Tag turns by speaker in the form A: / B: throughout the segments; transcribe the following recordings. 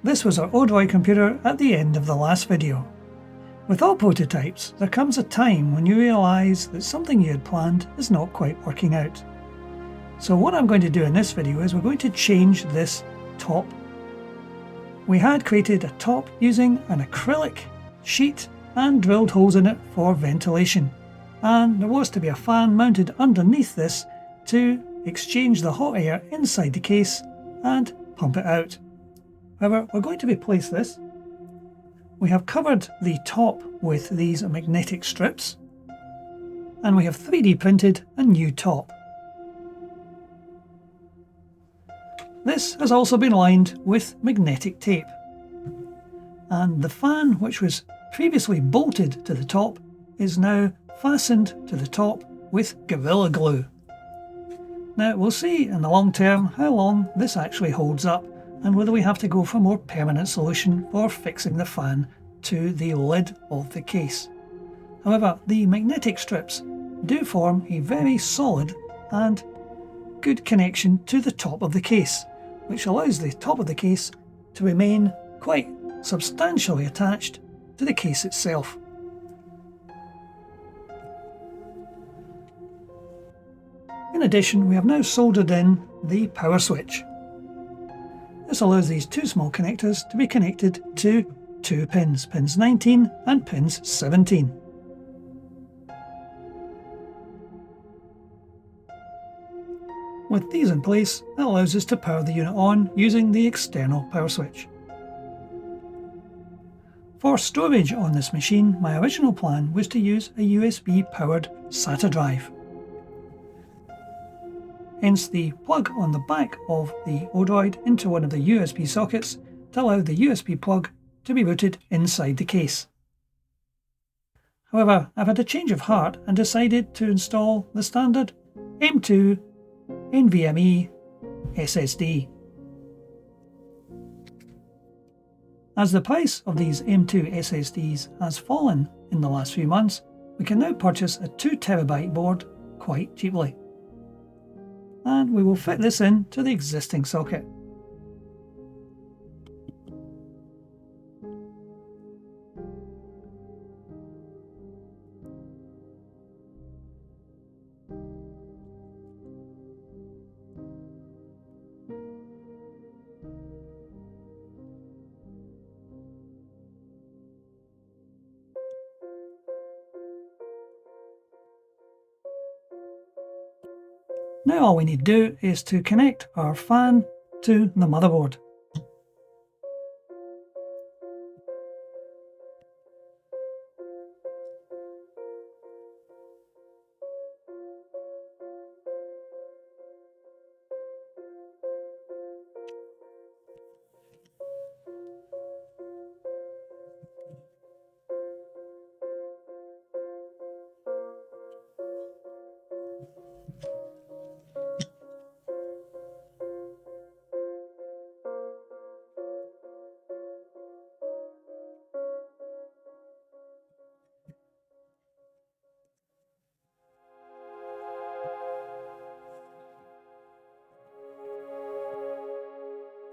A: this was our Odroid computer at the end of the last video. With all prototypes, there comes a time when you realise that something you had planned is not quite working out. So what I'm going to do in this video is we're going to change this top. We had created a top using an acrylic sheet and drilled holes in it for ventilation. And there was to be a fan mounted underneath this to exchange the hot air inside the case and pump it out. However, we're going to replace this. We have covered the top with these magnetic strips, and we have 3D printed a new top. This has also been lined with magnetic tape, and the fan, which was previously bolted to the top, is now fastened to the top with Gorilla Glue. Now we'll see in the long term how long this actually holds up and whether we have to go for a more permanent solution for fixing the fan to the lid of the case. However, the magnetic strips do form a very solid and good connection to the top of the case, which allows the top of the case to remain quite substantially attached to the case itself. In addition, we have now soldered in the power switch. This allows these two small connectors to be connected to two pins, pins 19 and pins 17. With these in place, that allows us to power the unit on using the external power switch. For storage on this machine, my original plan was to use a USB powered SATA drive. Hence the plug on the back of the Odroid into one of the USB sockets to allow the USB plug to be routed inside the case. However, I've had a change of heart and decided to install the standard M2 NVMe SSD. As the price of these M2 SSDs has fallen in the last few months, we can now purchase a 2TB board quite cheaply. And we will fit this in to the existing socket. Now all we need to do is to connect our fan to the motherboard.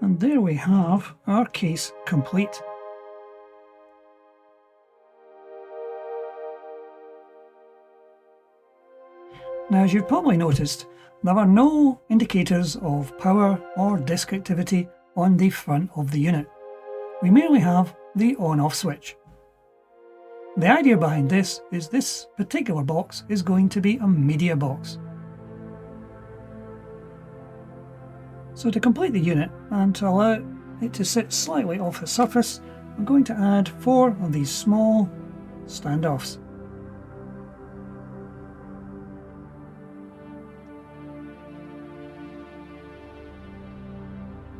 A: And there we have our case complete. Now, as you've probably noticed, there are no indicators of power or disk activity on the front of the unit. We merely have the on-off switch. The idea behind this is this particular box is going to be a media box. So to complete the unit and to allow it to sit slightly off the surface, I'm going to add 4 of these small standoffs.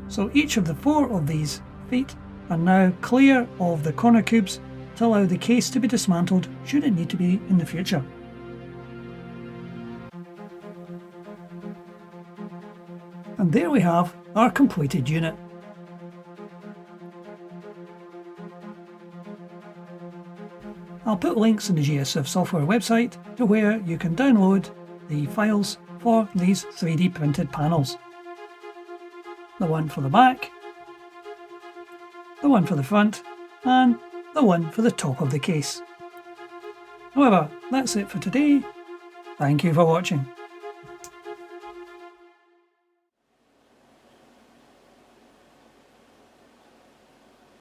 A: So each of the 4 of these feet are now clear of the corner cubes to allow the case to be dismantled should it need to be in the future. And there we have our completed unit. I'll put links in the GSF software website to where you can download the files for these 3D printed panels. The one for the back, the one for the front, and the one for the top of the case. However, that's it for today. Thank you for watching.